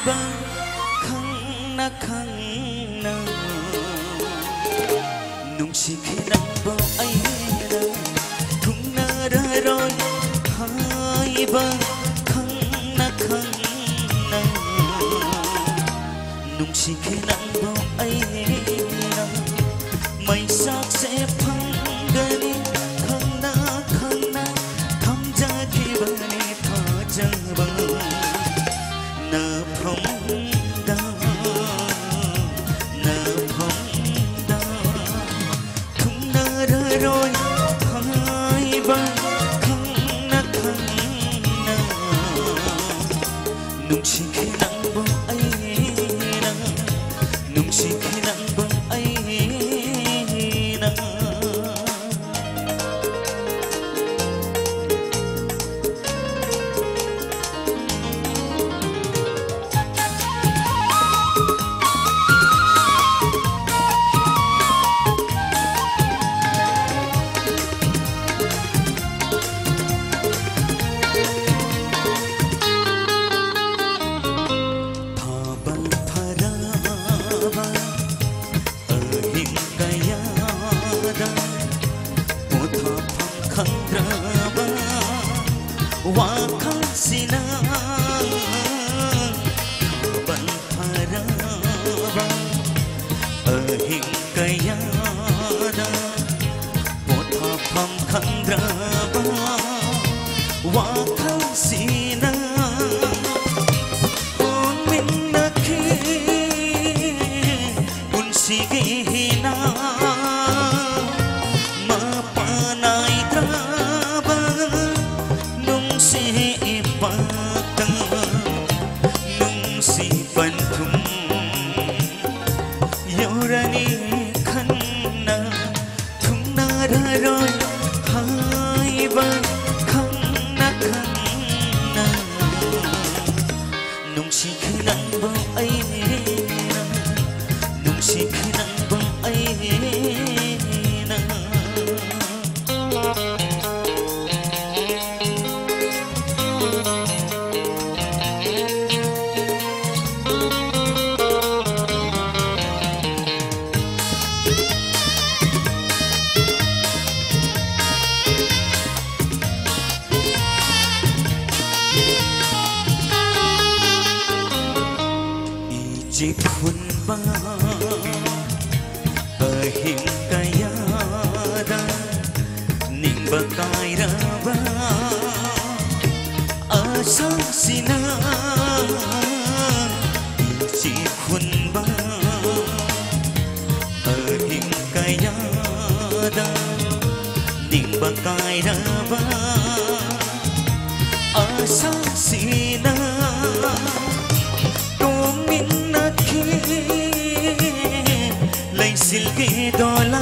ba khăng na nung si khi nắng bao ấy na cũng na đời rồi hai ba khăng na nung si khi nắng bao ấy na mây sắc sẽ phăng gani khăng na tham gia khi bani tha chân bờ na phong rồi hai ba khăng na nung si khi nắng bao ấy na nung si khi nắng bao ấy na Wakan sina ban haraba ahing kaya da potha pham khandraba wakan sina on min nakhi unsige hina ma panai traba si patang nung si pantum yorani khanna thungna rồi hai ba khăng na nung si khi nắng bao ấy nung si khi nắng bao ấy na chỉ khôn ba ahing kaya da ning bakai ra ba asang sina chỉ khôn ba ahing kaya da ning bakai ra ba asang sina lấy silke dola